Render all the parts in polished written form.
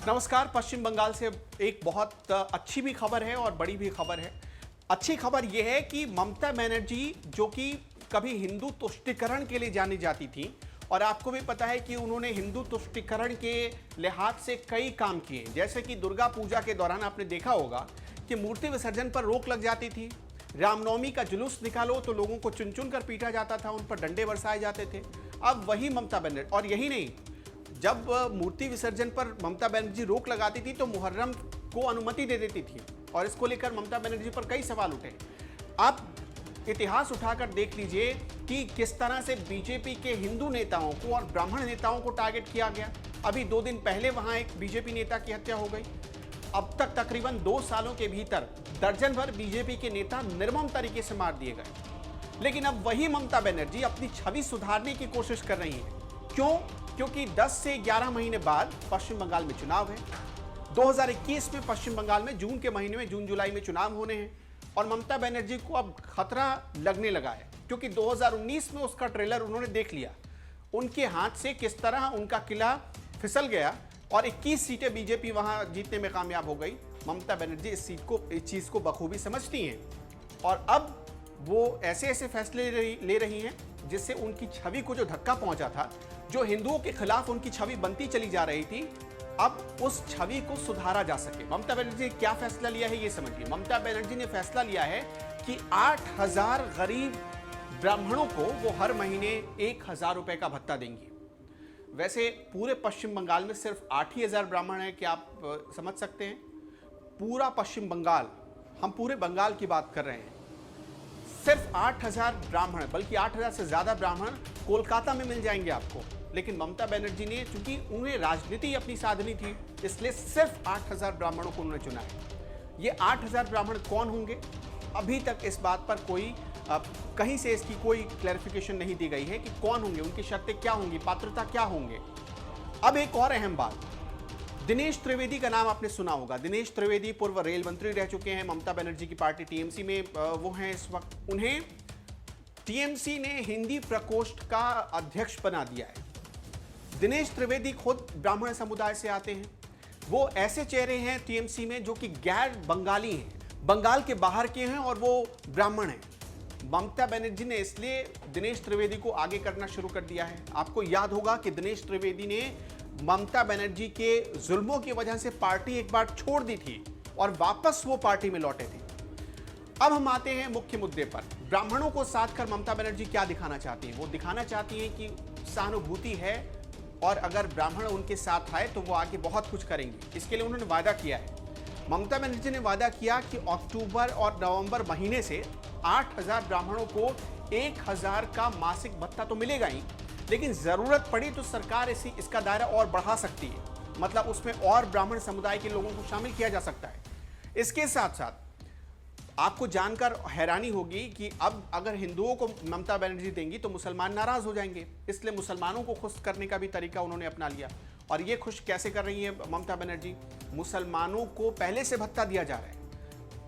नमस्कार। पश्चिम बंगाल से एक बहुत अच्छी भी खबर है और बड़ी भी खबर है। अच्छी खबर यह है कि ममता बनर्जी जो कि कभी हिंदू तुष्टीकरण के लिए जानी जाती थी और आपको भी पता है कि उन्होंने हिंदू तुष्टीकरण के लिहाज से कई काम किए, जैसे कि दुर्गा पूजा के दौरान आपने देखा होगा कि मूर्ति विसर्जन पर रोक लग जाती थी। रामनवमी का जुलूस निकालो तो लोगों को चुन चुन कर पीटा जाता था, उन पर डंडे बरसाए जाते थे। अब वही ममता बनर्जी, और यही नहीं, जब मूर्ति विसर्जन पर ममता बनर्जी रोक लगाती थी तो मुहर्रम को अनुमति दे देती थी और इसको लेकर ममता बनर्जी पर कई सवाल उठे। आप इतिहास उठाकर देख लीजिए कि किस तरह से बीजेपी के हिंदू नेताओं को और ब्राह्मण नेताओं को टारगेट किया गया। अभी 2 दिन पहले वहां एक बीजेपी नेता की हत्या हो गई। अब तक तकरीबन 2 सालों के भीतर दर्जन भर बीजेपी के नेता निर्मम तरीके से मार दिए गए। लेकिन अब वही ममता बनर्जी अपनी छवि सुधारने की कोशिश कर रही है। क्यों? क्योंकि 10 से 11 महीने बाद पश्चिम बंगाल में चुनाव है। 2021 में पश्चिम बंगाल में जून के महीने में, जून जुलाई में चुनाव होने हैं और ममता बनर्जी को अब खतरा लगने लगा है, क्योंकि 2019 में उसका ट्रेलर उन्होंने देख लिया। उनके हाथ से किस तरह उनका किला फिसल गया और 21 सीटें बीजेपी वहां जीतने में कामयाब हो गई। ममता बनर्जी इस चीज को बखूबी समझती हैं और अब वो ऐसे ऐसे फैसले ले रही हैं जिससे उनकी छवि को जो धक्का पहुंचा था, जो हिंदुओं के खिलाफ उनकी छवि बनती चली जा रही थी, अब उस छवि को सुधारा जा सके। ममता बनर्जी ने क्या फैसला लिया है ये समझिए। ममता बनर्जी ने फैसला लिया है कि 8000 गरीब ब्राह्मणों को वो हर महीने 1000 रुपए का भत्ता देंगी। वैसे पूरे पश्चिम बंगाल में सिर्फ 8 ही हजार ब्राह्मण है, क्या आप समझ सकते हैं? पूरा पश्चिम बंगाल, हम पूरे बंगाल की बात कर रहे हैं, सिर्फ 8000 ब्राह्मण, बल्कि 8000 से ज्यादा ब्राह्मण कोलकाता में मिल जाएंगे आपको। लेकिन ममता बनर्जी ने, चूंकि उन्हें राजनीति अपनी साधनी थी, इसलिए सिर्फ 8000 ब्राह्मणों को उन्होंने चुना है। ये 8000 ब्राह्मण कौन होंगे? अभी तक इस बात पर कोई कहीं से इसकी कोई क्लैरिफिकेशन नहीं दी गई है कि कौन होंगे, उनकी शर्तें क्या होंगी, पात्रता क्या होंगे। अब एक और अहम बात, दिनेश त्रिवेदी का नाम आपने सुना होगा। दिनेश त्रिवेदी पूर्व रेल मंत्री रह चुके हैं, ममता बनर्जी की पार्टी टीएमसी में वो हैं इस वक्त। उन्हें टीएमसी ने हिंदी प्रकोष्ठ का अध्यक्ष बना दिया है। दिनेश त्रिवेदी खुद ब्राह्मण समुदाय से आते हैं। वो ऐसे चेहरे हैं टीएमसी में जो कि गैर बंगाली हैं, बंगाल के बाहर के हैं और वो ब्राह्मण हैं। ममता बनर्जी ने इसलिए दिनेश त्रिवेदी को आगे करना शुरू कर दिया है। आपको याद होगा कि दिनेश त्रिवेदी ने ममता बनर्जी के जुल्मों की वजह से पार्टी एक बार छोड़ दी थी और वापस वो पार्टी में लौटे थे। अब हम आते हैं मुख्य मुद्दे पर। ब्राह्मणों को साथ कर ममता बनर्जी क्या दिखाना चाहती हैं? वो दिखाना चाहती हैं कि सहानुभूति है और अगर ब्राह्मण उनके साथ आए तो वो आगे बहुत कुछ करेंगे। इसके लिए उन्होंने वादा किया है। ममता बनर्जी ने वादा किया कि अक्टूबर और नवंबर महीने से 8000 ब्राह्मणों को 1000 का मासिक भत्ता तो मिलेगा ही, लेकिन जरूरत पड़ी तो सरकार इसका दायरा और बढ़ा सकती है। मतलब उसमें और ब्राह्मण समुदाय के लोगों को शामिल किया जा सकता है। इसके साथ साथ आपको जानकर हैरानी होगी कि अब अगर हिंदुओं को ममता बनर्जी देंगी तो मुसलमान नाराज हो जाएंगे, इसलिए मुसलमानों को खुश करने का भी तरीका उन्होंने अपना लिया। और ये खुश कैसे कर रही है ममता बनर्जी? मुसलमानों को पहले से भत्ता दिया जा रहा है।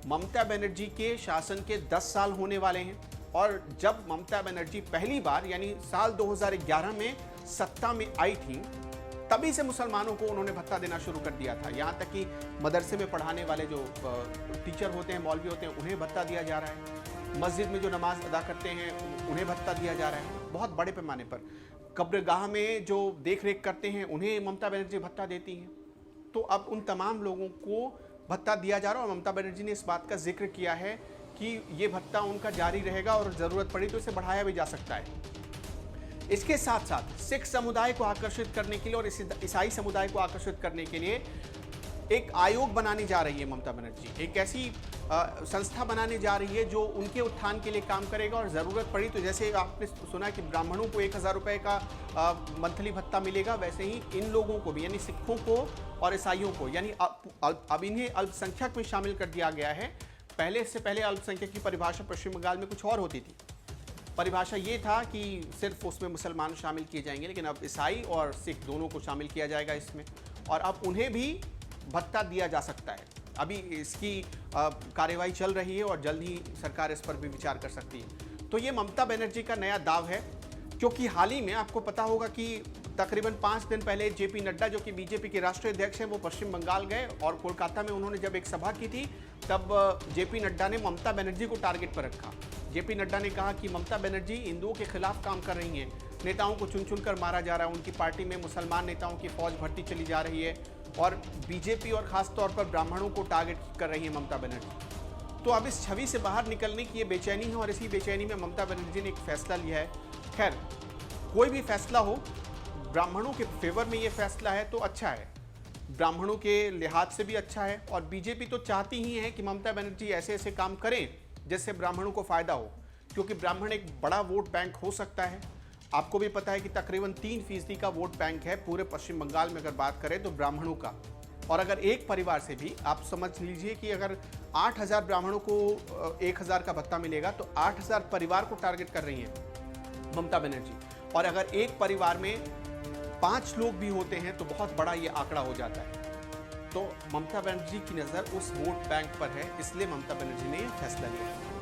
ममता बनर्जी के शासन के 10 साल होने वाले हैं और जब ममता बनर्जी पहली बार यानी साल 2011 में सत्ता में आई थी, तभी से मुसलमानों को उन्होंने भत्ता देना शुरू कर दिया था। यहाँ तक कि मदरसे में पढ़ाने वाले जो टीचर होते हैं, मौलवी होते हैं, उन्हें भत्ता दिया जा रहा है। मस्जिद में जो नमाज अदा करते हैं उन्हें भत्ता दिया जा रहा है, बहुत बड़े पैमाने पर। कब्रगाह में जो देख रेख करते हैं उन्हें ममता बनर्जी भत्ता देती हैं। तो अब उन तमाम लोगों को भत्ता दिया जा रहा है और ममता बनर्जी ने इस बात का जिक्र किया है कि ये भत्ता उनका जारी रहेगा और जरूरत पड़ी तो इसे बढ़ाया भी जा सकता है। इसके साथ साथ सिख समुदाय को आकर्षित करने के लिए और ईसाई समुदाय को आकर्षित करने के लिए एक आयोग बनाने जा रही है ममता बनर्जी। एक ऐसी संस्था बनाने जा रही है जो उनके उत्थान के लिए काम करेगा और ज़रूरत पड़ी तो, जैसे आपने सुना कि ब्राह्मणों को 1000 रुपये का मंथली भत्ता मिलेगा, वैसे ही इन लोगों को भी, यानी सिखों को और ईसाइयों को, यानी अब इन्हें अल्पसंख्यक में शामिल कर दिया गया है। पहले अल्पसंख्यक की परिभाषा पश्चिम बंगाल में कुछ और होती थी। परिभाषा ये था कि सिर्फ उसमें मुसलमान शामिल किए जाएंगे, लेकिन अब ईसाई और सिख दोनों को शामिल किया जाएगा इसमें और अब उन्हें भी भत्ता दिया जा सकता है। अभी इसकी कार्यवाही चल रही है और जल्द ही सरकार इस पर भी विचार कर सकती है। तो ये ममता बनर्जी का नया दाव है, क्योंकि हाल ही में आपको पता होगा कि तकरीबन 5 दिन पहले जेपी नड्डा, जो कि बीजेपी के राष्ट्रीय अध्यक्ष हैं, वो पश्चिम बंगाल गए और कोलकाता में उन्होंने जब एक सभा की थी तब जेपी नड्डा ने ममता बनर्जी को टारगेट पर रखा। जेपी नड्डा ने कहा कि ममता बनर्जी हिंदुओं के खिलाफ काम कर रही हैं, नेताओं को चुन चुन कर मारा जा रहा है, उनकी पार्टी में मुसलमान नेताओं की फौज भर्ती चली जा रही है और बीजेपी और खासतौर पर ब्राह्मणों को टारगेट कर रही है ममता बनर्जी। तो अब इस छवि से बाहर निकलने की ये बेचैनी है और इसी बेचैनी में ममता बनर्जी ने एक फैसला लिया है। खैर, कोई भी फैसला हो, ब्राह्मणों के फेवर में ये फैसला है तो अच्छा है, ब्राह्मणों के लिहाज से भी अच्छा है। और बीजेपी तो चाहती ही है कि ममता बनर्जी ऐसे ऐसे काम करें जिससे ब्राह्मणों को फायदा हो, क्योंकि ब्राह्मण एक बड़ा वोट बैंक हो सकता है। आपको भी पता है कि तकरीबन 3% का वोट बैंक है पूरे पश्चिम बंगाल में, अगर बात करें तो ब्राह्मणों का। और अगर एक परिवार से भी आप समझ लीजिए कि अगर 8,000 ब्राह्मणों को 1,000 का भत्ता मिलेगा तो 8,000 परिवार को टारगेट कर रही हैं ममता बनर्जी। और अगर एक परिवार में 5 लोग भी होते हैं तो बहुत बड़ा ये आंकड़ा हो जाता है। तो ममता बनर्जी की नज़र उस वोट बैंक पर है, इसलिए ममता बनर्जी ने यह फैसला लिया है।